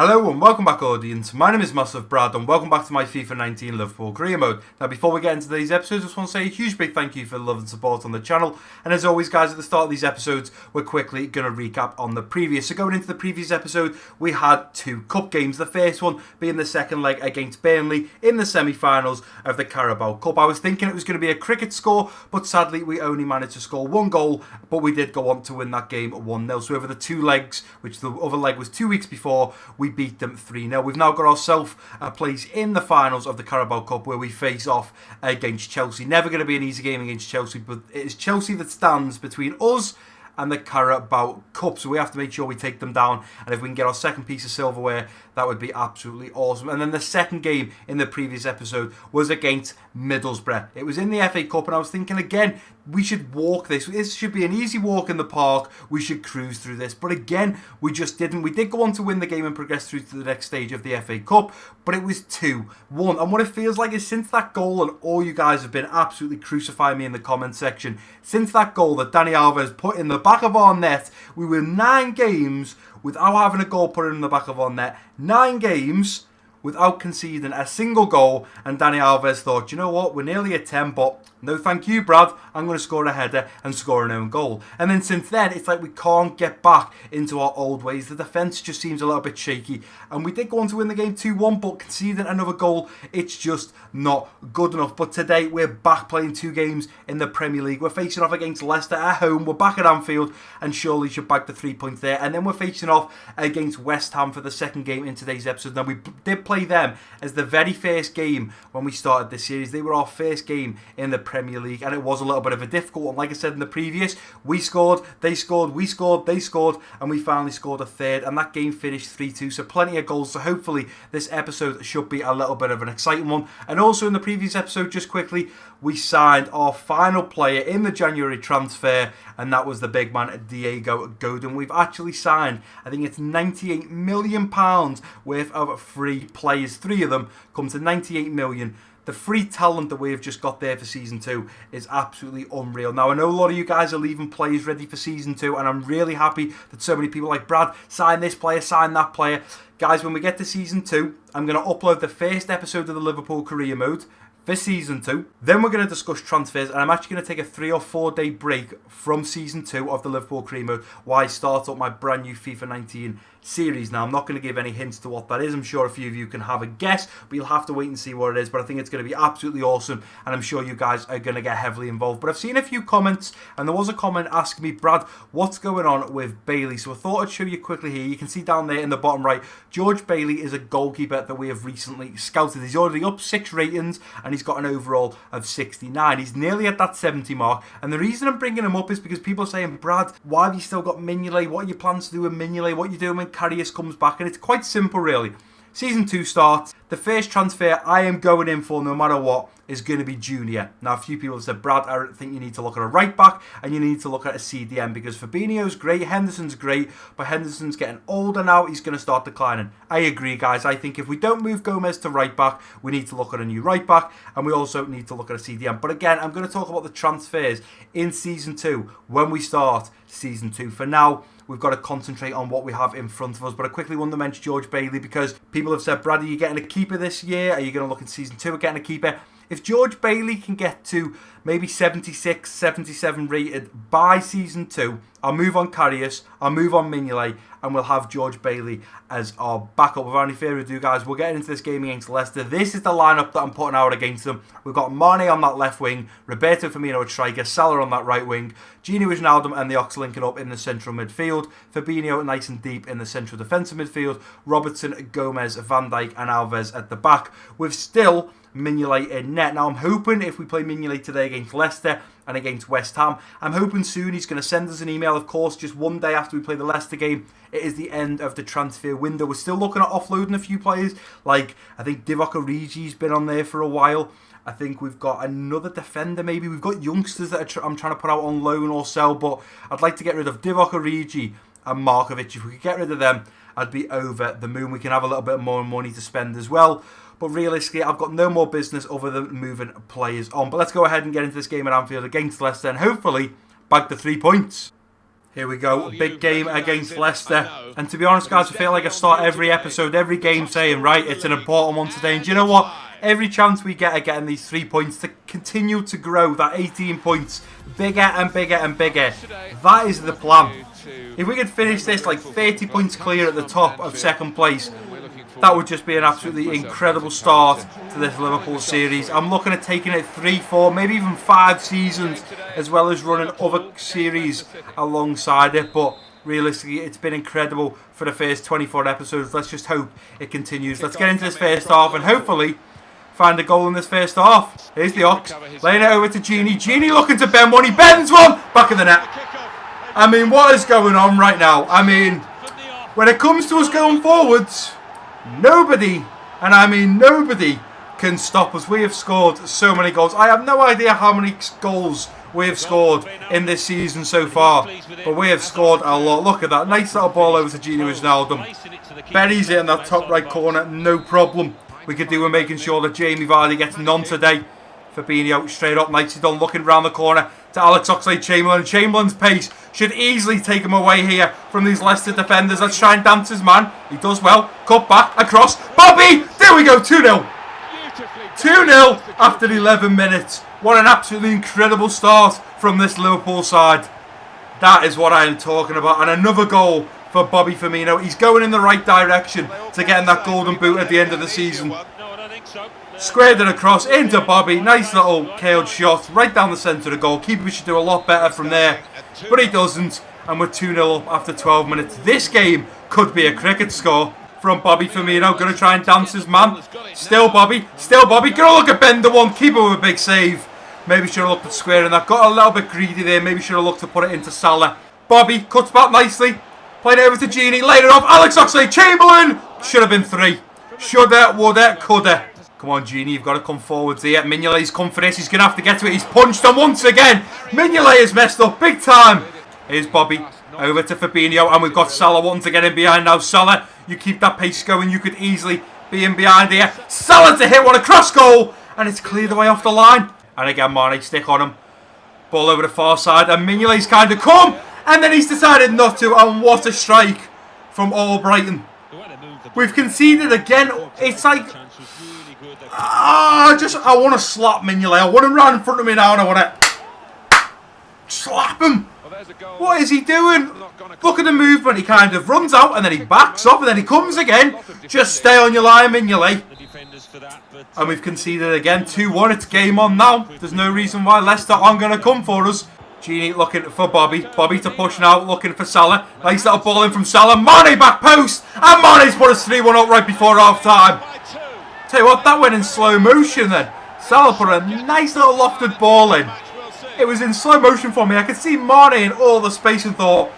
Hello and welcome back, audience. My name is MassiveBrad and welcome back to my FIFA 19 Liverpool career mode. Now, before we get into these episodes, I just want to say a huge big thank you for the love and support on the channel. And as always, guys, at the start of these episodes, we're quickly going to recap on the previous. So going into the previous episode, we had two cup games. The first one being the second leg against Burnley in the semi-finals of the Carabao Cup. I was thinking it was going to be a cricket score, but sadly we only managed to score one goal, but we did go on to win that game 1-0. So over the two legs, which the other leg was 2 weeks before, we beat them 3-0. We've now got ourselves a place in the finals of the Carabao Cup where we face off against Chelsea. Never going to be an easy game against Chelsea, but it is Chelsea that stands between us and the Carabao Cup, so we have to make sure we take them down, and if we can get our second piece of silverware, that would be absolutely awesome. And then the second game in the previous episode was against Middlesbrough. It was in the FA Cup, and I was thinking again, we should walk this. This should be an easy walk in the park. We should cruise through this. But again, we just didn't. We did go on to win the game and progress through to the next stage of the FA Cup, but it was 2-1. And what it feels like is since that goal, and all you guys have been absolutely crucifying me in the comment section, since that goal that Dani Alves put in the back of our net, we were 9 games without having a goal put in the back of our net. 9 games without conceding a single goal, and Dani Alves thought, you know what, we're nearly at 10, but no thank you, Brad, I'm going to score a header and score an own goal. And then since then, it's like we can't get back into our old ways. The defence just seems a little bit shaky, and we did go on to win the game 2-1, but conceding another goal, it's just not good enough. But today, we're back playing 2 games in the Premier League. We're facing off against Leicester at home, we're back at Anfield, and surely should bag the 3 points there. And then we're facing off against West Ham for the second game in today's episode. Now, we did play them as the very first game when we started this series. They were our first game in the Premier League, and it was a little bit of a difficult one. Like I said in the previous, we scored, they scored, we scored, they scored, and we finally scored a third, and that game finished 3-2, so plenty of goals. So hopefully this episode should be a little bit of an exciting one. And also in the previous episode, just quickly, we signed our final player in the January transfer, and that was the big man Diego Godin. We've actually signed, I think it's £98 million worth of free players. 3 of them come to 98 million. The free talent that we have just got there for Season 2 is absolutely unreal. Now, I know a lot of you guys are leaving players ready for Season 2, and I'm really happy that so many people like, Brad, sign this player, sign that player. Guys, when we get to Season 2, I'm going to upload the first episode of the Liverpool career mode for Season 2. Then we're going to discuss transfers, and I'm actually going to take a 3 or 4 day break from Season 2 of the Liverpool career mode while I start up my brand new FIFA 19 series. Now, I'm not going to give any hints to what that is. I'm sure a few of you can have a guess, but you'll have to wait and see what it is. But I think it's going to be absolutely awesome, and I'm sure you guys are going to get heavily involved. But I've seen a few comments, and there was a comment asking me, Brad, what's going on with Bailey? So I thought I'd show you quickly here. You can see down there in the bottom right, George Bailey is a goalkeeper that we have recently scouted. He's already up 6 ratings, and he's got an overall of 69. He's nearly at that 70 mark, and the reason I'm bringing him up is because people are saying, Brad, why have you still got Mignolet? What are your plans to do with Mignolet? What are you doing when Karius comes back? And it's quite simple, really. Season 2 starts. The first transfer I am going in for, no matter what, is going to be Junior. Now, a few people have said, Brad, I think you need to look at a right back and you need to look at a CDM, because Fabinho's great, Henderson's great, but Henderson's getting older now. He's going to start declining. I agree, guys. I think if we don't move Gomez to right back, we need to look at a new right back, and we also need to look at a CDM. But again, I'm going to talk about the transfers in Season 2 when we start Season 2. For now, we've got to concentrate on what we have in front of us. But I quickly want to mention George Bailey, because people have said, Brad, are you getting a keeper this year? Are you going to look at Season 2 at getting a keeper? If George Bailey can get to maybe 76, 77 rated by Season 2, I'll move on Karius, I'll move on Mignolet, and we'll have George Bailey as our backup. Without any further ado, guys, we're getting into this game against Leicester. This is the lineup that I'm putting out against them. We've got Mane on that left wing, Roberto Firmino at striker, Salah on that right wing, Gini Wijnaldum and the Ox linking up in the central midfield, Fabinho nice and deep in the central defensive midfield, Robertson, Gomez, Van Dijk and Alves at the back, with still Mignolet in net. Now, I'm hoping if we play Mignolet today against Leicester and against West Ham, I'm hoping soon he's going to send us an email, of course, just one day after we play the Leicester game. It is the end of the transfer window. We're still looking at offloading a few players, like I think Divock Origi's been on there for a while. I think we've got another defender maybe. We've got youngsters that I'm trying to put out on loan or sell, but I'd like to get rid of Divock Origi and Markovic. If we could get rid of them, I'd be over the moon. We can have a little bit more money to spend as well. But realistically, I've got no more business other than moving players on. But let's go ahead and get into this game at Anfield against Leicester and hopefully bag the 3 points. Here we go, big game against Leicester. And to be honest, guys, I feel like I start every episode, every game saying, right, it's an important one today. And do you know what? Every chance we get at getting these 3 points to continue to grow, that 18 points, bigger and bigger and bigger. That is the plan. If we could finish this like 30 points clear at the top of second place, that would just be an absolutely incredible start to this Liverpool series. I'm looking at taking it 3, 4, maybe even 5 seasons, as well as running other series alongside it. But realistically, it's been incredible for the first 24 episodes. Let's just hope it continues. Let's get into this first half and hopefully find a goal in this first half. Here's the Ox, laying it over to Genie. Genie looking to bend one. He bends one. Back of the net. I mean, what is going on right now? I mean, when it comes to us going forwards, nobody, and I mean nobody, can stop us. We have scored so many goals. I have no idea how many goals we have scored in this season so far, but we have scored a lot. Look at that. Nice little ball over to Genie Wijnaldum. Buries it in that top right corner. No problem. We could do with making sure that Jamie Vardy gets none today. Fabinho straight up, nicely done, looking round the corner to Alex Oxlade-Chamberlain. Chamberlain's pace should easily take him away here from these Leicester defenders. Let's try and dance his man. He does well. Cut back, across. Bobby! There we go, 2-0. 2-0 after 11 minutes. What an absolutely incredible start from this Liverpool side. That is what I am talking about. And another goal for Bobby Firmino. He's going in the right direction to getting that golden boot at the end of the season. Squared it across into Bobby. Nice little curled shot right down the centre of the goal. Keeper should do a lot better from there, but he doesn't. And we're 2-0 up after 12 minutes. This game could be a cricket score from Bobby Firmino. Going to try and dance his man. Still Bobby. Still Bobby. Going to look at Bender one. Keeper with a big save. Maybe should have looked at squaring that. Got a little bit greedy there. Maybe should have looked to put it into Salah. Bobby cuts back nicely. Played it over to Genie. Laid it off. Alex Oxlade-Chamberlain. Should have been 3. Shoulda, woulda, coulda. Come on, Genie, you've got to come forwards here. Mignolet's come for this. He's going to have to get to it. He's punched on once again. Mignolet has messed up big time. Here's Bobby. Over to Fabinho. And we've got Salah wanting to get in behind now. Salah, you keep that pace going. You could easily be in behind here. Salah to hit one. A cross goal. And it's cleared away off the line. And again, Mane, stick on him. Ball over the far side. And Mignolet's kind of come. And then he's decided not to. And what a strike from Albrighton. We've conceded again. It's like... I want to slap Mignolet. I want him right in front of me now and I want to slap him. What is he doing? Look at the movement. He kind of runs out and then he backs off and then he comes again. Just stay on your line, Mignolet. And we've conceded again. 2-1. It's game on now. There's no reason why Leicester aren't going to come for us. Genie looking for Bobby. Bobby to push now, looking for Salah. Nice little ball in from Salah. Mane back post. And Mane's put us 3-1 up right before half time. Tell you what, that went in slow motion then. Salah put a nice little lofted ball in. It was in slow motion for me. I could see Mane in all the space and thought,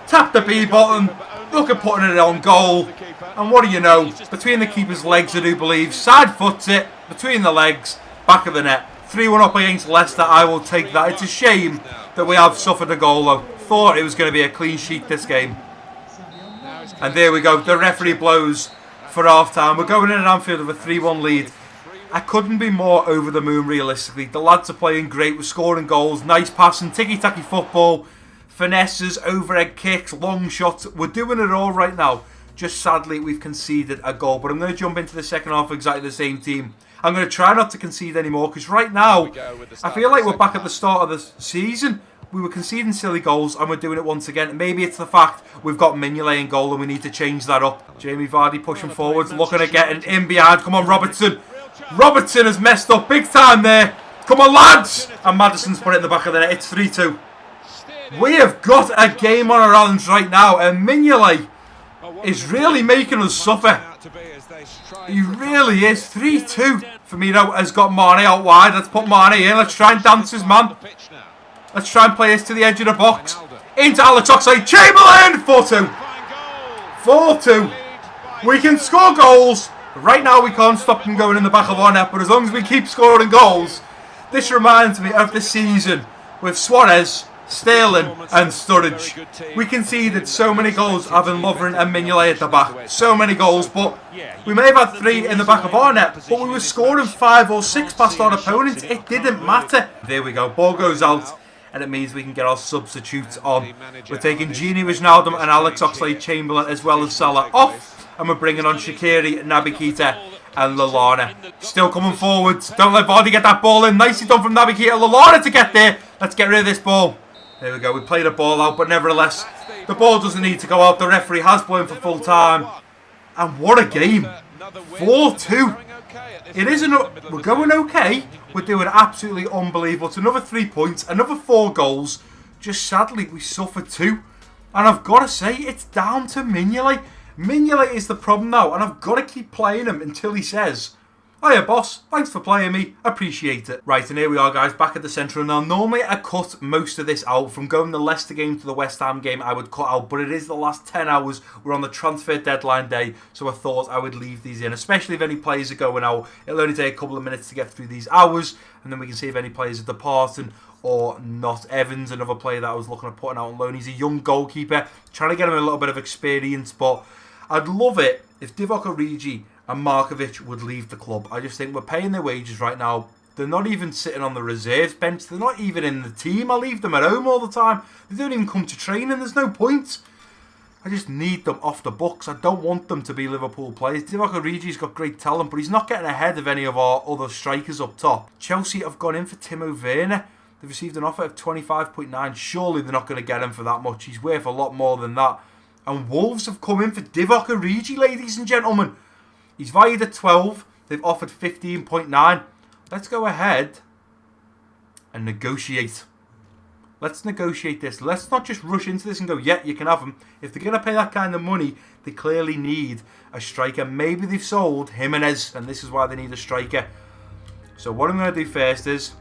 tap the B button, look at putting it on goal. And what do you know, between the keeper's legs I do believe, side foots it, between the legs, back of the net. 3-1 up against Leicester, I will take that. It's a shame that we have suffered a goal though. Thought it was going to be a clean sheet this game. And there we go, the referee blows for half time. We're going in at Anfield with a 3-1 lead. I couldn't be more over the moon realistically. The lads are playing great. We're scoring goals, nice passing, ticky-tacky football, finesses, overhead kicks, long shots. We're doing it all right now. Just sadly we've conceded a goal. But I'm going to jump into the second half with exactly the same team. I'm going to try not to concede anymore because right now I feel like we're back at the start of the season. We were conceding silly goals and we're doing it once again. Maybe it's the fact we've got Mignolet in goal and we need to change that up. Jamie Vardy pushing forwards, looking at getting in behind. Come on, Robertson. Robertson has messed up big time there. Come on, lads. And Maddison's put it in the back of the net. It's 3-2. We have got a game on our hands right now and Mignolet is really making us suffer. He really is. 3-2. Firmino has got Mane out wide. Let's put Mane in. Let's try and dance his man. Let's try and play this to the edge of the box. Into Alex Oxlade-Chamberlain. 4-2. 4-2. We can score goals. Right now we can't stop them going in the back of our net. But as long as we keep scoring goals. This reminds me of the season with Suarez, Sterling and Sturridge. We conceded so many goals having Lovren and Mignolet at the back. So many goals. But we may have had 3 in the back of our net. But we were scoring 5 or 6 past our opponents. It didn't matter. There we go. Ball goes out. and it means we can get our substitutes on. We're taking Gini Wijnaldum and Alex Oxlade-Chamberlain as well as Salah off, and we're bringing on Shaqiri, Naby Keita and Lallana. Still coming forwards. Don't let Vardy get that ball in. Nicely done from Naby Keita. Lallana to get there. Let's get rid of this ball. There we go. We played a ball out, but nevertheless, the ball doesn't need to go out. The referee has blown for full time. And what a game. 4-2. It isn't. We're going okay. We're doing absolutely unbelievable. It's another 3 points, another 4 goals. Just sadly, we suffered 2. And I've got to say, it's down to Mignolet. Mignolet is the problem now, and I've got to keep playing him until he says, "Hiya boss, thanks for playing me, appreciate it." Right, and here we are guys, back at the centre. Now normally I cut most of this out. From going the Leicester game to the West Ham game I would cut out, but it is the last 10 hours. We're on the transfer deadline day, so I thought I would leave these in, especially if any players are going out. It'll only take a couple of minutes to get through these hours, and then we can see if any players are departing or not. Evans, another player that I was looking at putting out on loan. He's a young goalkeeper, trying to get him a little bit of experience, but I'd love it if Divock Origi and Markovic would leave the club. I just think we're paying their wages right now. They're not even sitting on the reserves bench. They're not even in the team. I leave them at home all the time. They don't even come to training. There's no point. I just need them off the books. I don't want them to be Liverpool players. Divock Origi's got great talent, but he's not getting ahead of any of our other strikers up top. Chelsea have gone in for Timo Werner. They've received an offer of 25.9. Surely they're not going to get him for that much. He's worth a lot more than that. And Wolves have come in for Divock Origi, ladies and gentlemen. He's valued at 12. They've offered 15.9. Let's go ahead and negotiate. Let's negotiate this. Let's not just rush into this and go, yeah, you can have him. If they're going to pay that kind of money, they clearly need a striker. Maybe they've sold Jimenez, and this is why they need a striker. So what I'm going to do first is,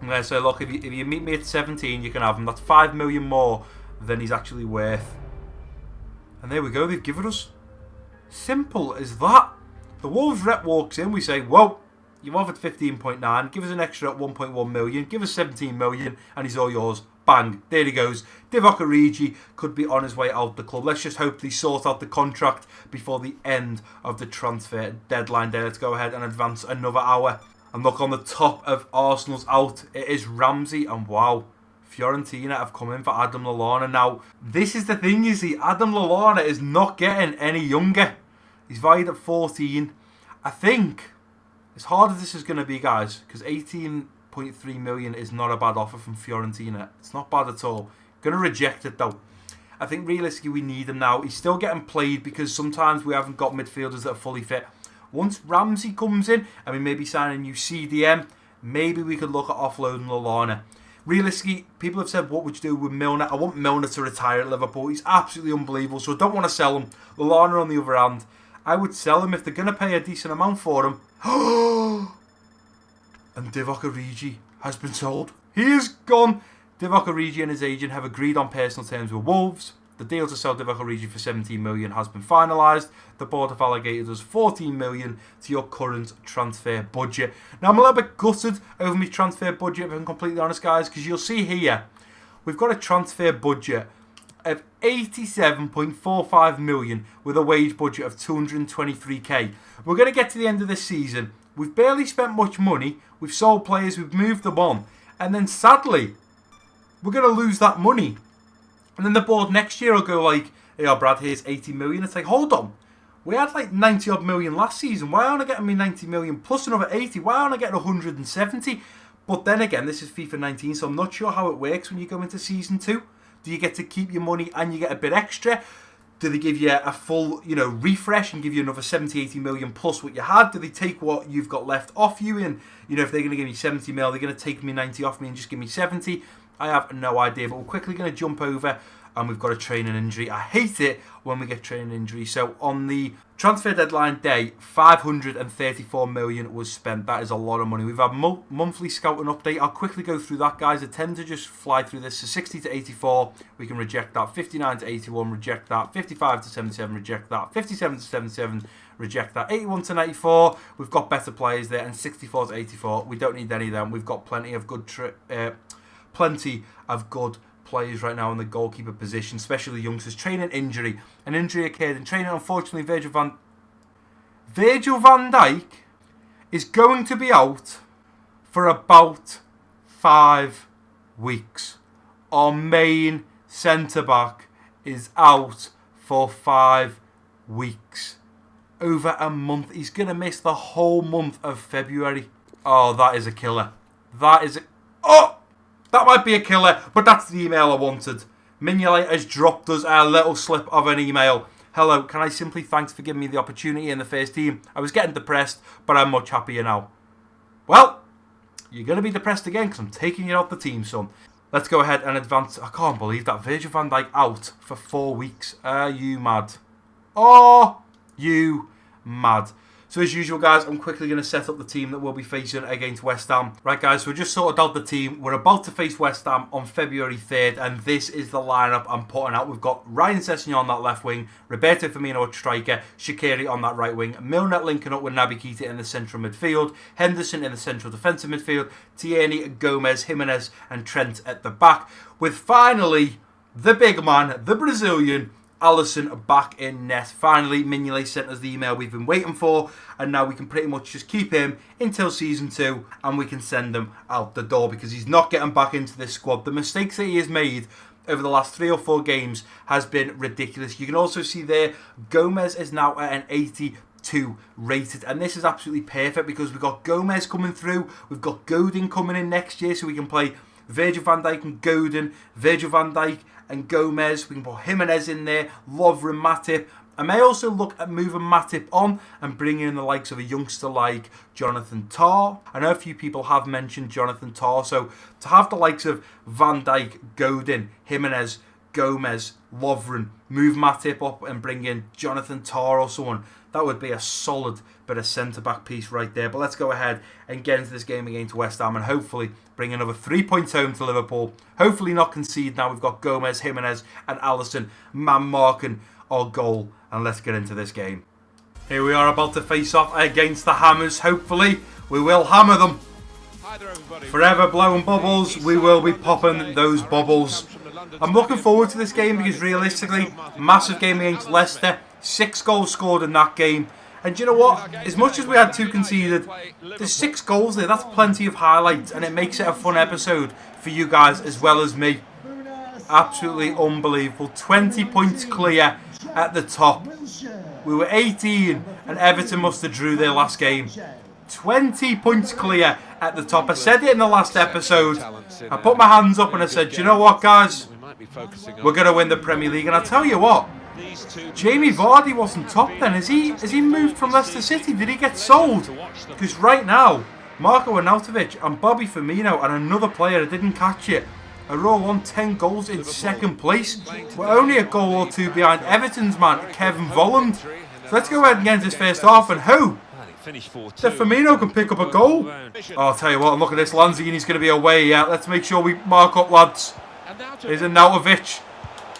I'm going to say, look, if you meet me at 17, you can have him. That's 5 million more than he's actually worth. And there we go, they've given us. Simple as that. The Wolves rep walks in, we say, well, you've offered 15.9, give us an extra 1.1 million, give us 17 million, and he's all yours. Bang, there he goes. Divock Origi could be on his way out the club. Let's just hope they sort out the contract before the end of the transfer deadline day. Let's go ahead and advance another hour. And look, on the top of Arsenal's out, it is Ramsey, and wow, Fiorentina have come in for Adam Lallana. Now, this is the thing, you see, Adam Lallana is not getting any younger. He's valued at 14. I think, as hard as this is going to be, guys, because 18.3 million is not a bad offer from Fiorentina. It's not bad at all. Going to reject it, though. I think realistically we need him now. He's still getting played because sometimes we haven't got midfielders that are fully fit. Once Ramsey comes in and we maybe sign a new CDM, maybe we could look at offloading Lallana. Realistically, people have said, what would you do with Milner? I want Milner to retire at Liverpool. He's absolutely unbelievable, so I don't want to sell him. Lallana, on the other hand, I would sell him if they're going to pay a decent amount for him. And Divock Origi has been sold. He is gone. Divock Origi and his agent have agreed on personal terms with Wolves. The deal to sell Divock Origi for 17 million has been finalised. The board have allocated us 14 million to your current transfer budget. Now, I'm a little bit gutted over my transfer budget, if I'm completely honest, guys, because you'll see here, we've got a transfer budget of 87.45 million with a wage budget of 223k. We're going to get to the end of this season. We've barely spent much money. We've sold players. We've moved them on. And then, sadly, we're going to lose that money. And then the board next year will go like, hey, Brad, here's 80 million. It's like, hold on. We had like 90 odd million last season. Why aren't I getting me 90 million plus another 80? Why aren't I getting 170? But then again, this is FIFA 19, so I'm not sure how it works when you go into season 2. Do you get to keep your money and you get a bit extra? Do they give you a full, refresh and give you another 70, 80 million plus what you had? Do they take what you've got left off you? And, if they're going to give me 70 mil, they're going to take me 90 off me and just give me 70? I have no idea, but we're quickly going to jump over, and we've got a training injury. I hate it when we get training injury. So on the transfer deadline day, 534 million was spent. That is a lot of money. We've had monthly scouting update. I'll quickly go through that, guys. I tend to just fly through this. So 60 to 84, we can reject that. 59 to 81, reject that. 55 to 77, reject that. 57 to 77, reject that. 81 to 94, we've got better players there. And 64 to 84, we don't need any of them. We've got plenty of good players right now in the goalkeeper position, especially youngsters. Training injury. An injury occurred in training. Unfortunately, Virgil van Dijk is going to be out for about 5 weeks. Our main centre-back is out for 5 weeks. Over a month. He's going to miss the whole month of February. Oh, that is a killer. That is a... Oh! That might be a killer, but that's the email I wanted. Mignolet has dropped us a little slip of an email. Hello, can I simply thanks for giving me the opportunity in the first team? I was getting depressed, but I'm much happier now. Well, you're going to be depressed again because I'm taking you out the team, son. Let's go ahead and advance. I can't believe that. Virgil van Dijk out for 4 weeks. Are you mad? Oh, you mad. So as usual, guys, I'm quickly going to set up the team that we'll be facing against West Ham. Right, guys, so we just sorted out the team. We're about to face West Ham on February 3rd, and this is the lineup I'm putting out. We've got Ryan Sessegnon on that left wing, Roberto Firmino at striker, Shaqiri on that right wing, Milner linking up with Naby Keita in the central midfield, Henderson in the central defensive midfield, Tierney, Gomez, Jimenez, and Trent at the back, with finally the big man, the Brazilian, Alisson back in net. Finally, Mignolet sent us the email we've been waiting for, and now we can pretty much just keep him until season 2, and we can send him out the door because he's not getting back into this squad. The mistakes that he has made over the last 3 or 4 games has been ridiculous. You can also see there, Gomez is now at an 82 rated, and this is absolutely perfect because we've got Gomez coming through, we've got Godin coming in next year, so we can play Virgil van Dijk and Godin, Virgil van Dijk and Gomez. We can put Jimenez in there, Lovren, Matip. I may also look at moving Matip on and bringing in the likes of a youngster like Jonathan Tah. I know a few people have mentioned Jonathan Tah, so to have the likes of Van Dijk, Godin, Jimenez, Gomez, Lovren, move Matip up and bring in Jonathan Tah or someone, that would be a solid bit of centre-back piece right there. But let's go ahead and get into this game against West Ham and hopefully bring another 3 points home to Liverpool. Hopefully not concede now. We've got Gomez, Jimenez and Alisson man marking our goal. And let's get into this game. Here we are about to face off against the Hammers. Hopefully we will hammer them. Forever blowing bubbles. We will be popping those bubbles. I'm looking forward to this game because realistically, massive game against Leicester. 6 goals scored in that game. And do you know what? As much as we had 2 conceded, there's 6 goals there. That's plenty of highlights. And it makes it a fun episode for you guys as well as me. Absolutely unbelievable. 20 points clear at the top. We were 18 and Everton must have drew their last game. 20 points clear at the top. I said it in the last episode. I put my hands up and I said, do you know what, guys? We're going to win the Premier League. And I'll tell you what. Jamie Vardy wasn't top then. Has he moved from Leicester City? Did he get sold? Because right now, Marco Arnautovic and Bobby Firmino and another player, I didn't catch it, are all on 10 goals in second place. We're only a goal or 2 behind Everton's man, Kevin Volland. So let's go ahead and get into this first half and hope that Firmino can pick up a goal. Oh, I'll tell you what, look at this. Lanzini's going to be away. Yeah, let's make sure we mark up, lads. Here's Arnautovic.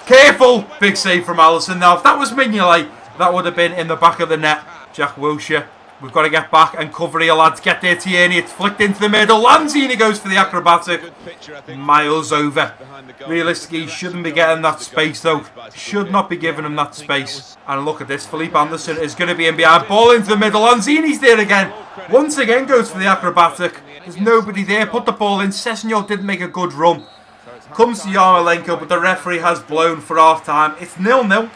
Careful! Big save from Alisson. Now, if that was Mignolet, that would have been in the back of the net. Jack Wilshere. We've got to get back and cover here, lads. Get there, Tierney. It's flicked into the middle. Lanzini goes for the acrobatic. Miles over. Realistically, he shouldn't be getting that space, though. Should not be giving him that space. And look at this. Felipe Anderson is going to be in behind. Ball into the middle. Lanzini's there again. Once again goes for the acrobatic. There's nobody there. Put the ball in. Sessegnon didn't make a good run. Comes to Yarmolenko, but the referee has blown for half-time. It's 0-0.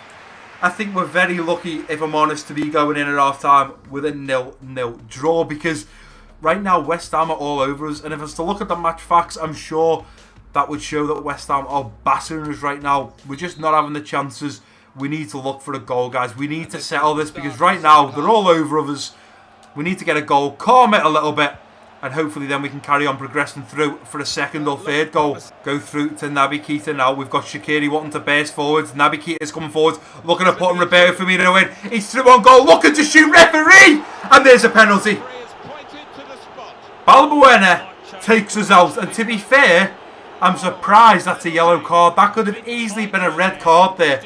I think we're very lucky, if I'm honest, to be going in at half-time with a 0-0 draw because right now West Ham are all over us. And if I was to look at the match facts, I'm sure that would show that West Ham are battering us right now. We're just not having the chances. We need to look for a goal, guys. We need to settle this because right now they're all over us. We need to get a goal, calm it a little bit. And hopefully then we can carry on progressing through for a second or third goal. Go through to Naby Keita now. We've got Shaqiri wanting to burst forwards. Naby Keita is coming forwards. Looking at putting Roberto Firmino in. He's through on goal. Looking to shoot. Referee! And there's a penalty. Balbuena takes us out. And to be fair, I'm surprised that's a yellow card. That could have easily been a red card there.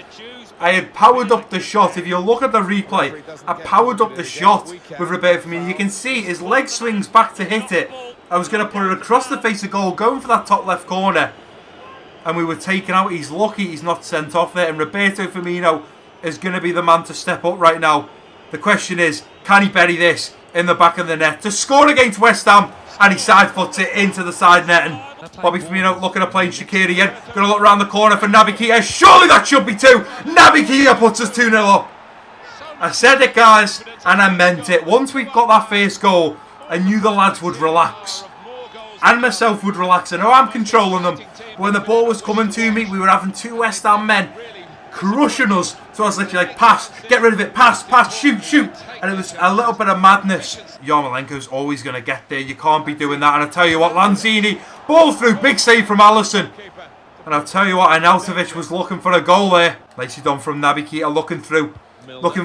I had powered up the shot. If you look at the replay, I powered up the shot with Roberto Firmino. You can see his leg swings back to hit it. I was going to put it across the face of goal, going for that top left corner. And we were taken out. He's lucky he's not sent off there. And Roberto Firmino is going to be the man to step up right now. The question is, can he bury this in the back of the net to score against West Ham? And he side foots it into the side netting. Bobby Firmino looking at playing Shaqiri again. Going to look around the corner for Naby Keita. Surely that should be 2. Naby Keita puts us 2-0 up. I said it, guys, and I meant it. Once we got that first goal, I knew the lads would relax. And myself would relax. I know I'm controlling them. But when the ball was coming to me, we were having 2 West Ham men crushing us. So I was literally like, pass, get rid of it, pass, shoot. And it was a little bit of madness. Yarmolenko's always going to get there. You can't be doing that. And I tell you what, Lanzini, ball through, big save from Alisson. And I'll tell you what, Arnautovic was looking for a goal there. Nicely done from Naby Keita, looking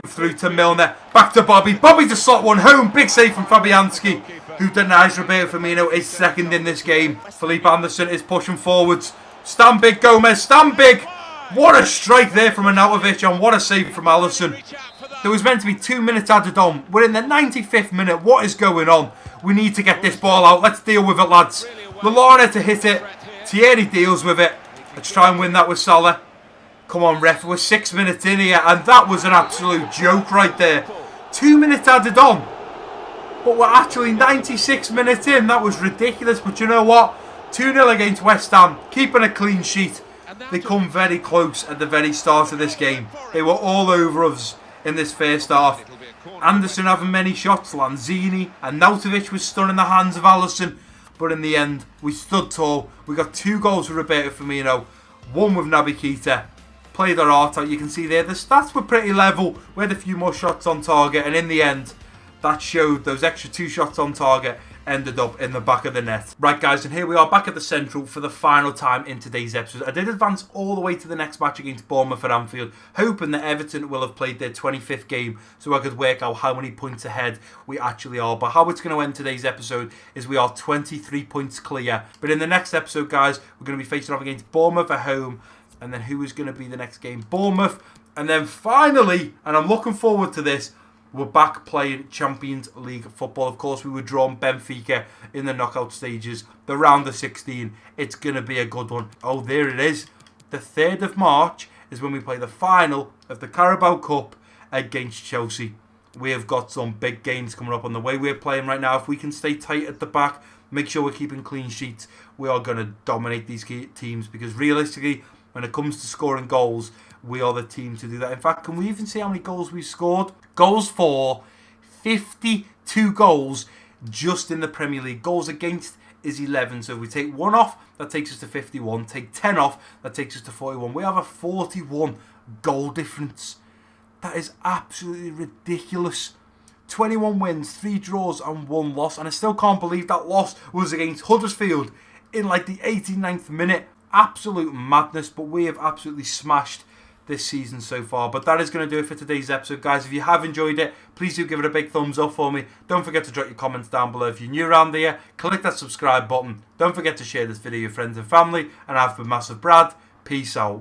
through to Milner. Back to Bobby. Bobby to slot one home. Big save from Fabianski, who denies Roberto Firmino his second in this game. Felipe Anderson is pushing forwards. Stand big, Gomez. Stand big. What a strike there from Arnautovic, and what a save from Alisson. There was meant to be 2 minutes added on. We're in the 95th minute. What is going on? We need to get this ball out. Let's deal with it, lads. Lallana to hit it. Thierry deals with it. Let's try and win that with Salah. Come on, ref. We're 6 minutes in here, and that was an absolute joke right there. 2 minutes added on. But we're actually 96 minutes in. That was ridiculous. But you know what? 2-0 against West Ham. Keeping a clean sheet. They come very close at the very start of this game. They were all over us in this first half. Anderson having many shots. Lanzini and Arnautovic was stunning the hands of Alisson. But in the end, we stood tall. We got 2 goals with Roberto Firmino. 1 with Naby Keita. Played our heart out. You can see there the stats were pretty level. We had a few more shots on target. And in the end, that showed those extra 2 shots on target ended up in the back of the net. Right, guys, and here we are back at the Central for the final time in today's episode. I did advance all the way to the next match against Bournemouth at Anfield, hoping that Everton will have played their 25th game so I could work out how many points ahead we actually are. But how it's going to end today's episode is we are 23 points clear. But in the next episode, guys, we're going to be facing off against Bournemouth at home. And then who is going to be the next game? Bournemouth. And then finally, and I'm looking forward to this, we're back playing Champions League football. Of course, we were drawn Benfica in the knockout stages. The round of 16. It's going to be a good one. Oh, there it is. The 3rd of March is when we play the final of the Carabao Cup against Chelsea. We have got some big games coming up on the way we're playing right now. If we can stay tight at the back, make sure we're keeping clean sheets, we are going to dominate these teams. Because realistically, when it comes to scoring goals, we are the team to do that. In fact, can we even see how many goals we've scored? Goals for 52 goals just in the Premier League. Goals against is 11. So if we take 1 off, that takes us to 51. Take 10 off, that takes us to 41. We have a 41 goal difference. That is absolutely ridiculous. 21 wins, 3 draws and 1 loss. And I still can't believe that loss was against Huddersfield in like the 89th minute. Absolute madness, but we have absolutely smashed this season so far. But that is going to do it for today's episode, guys. If you have enjoyed it, please do give it a big thumbs up for me. Don't forget to drop your comments down below. If you're new around here, click that subscribe button. Don't forget to share this video with your friends and family. And I've been MassiveBrad. Peace out.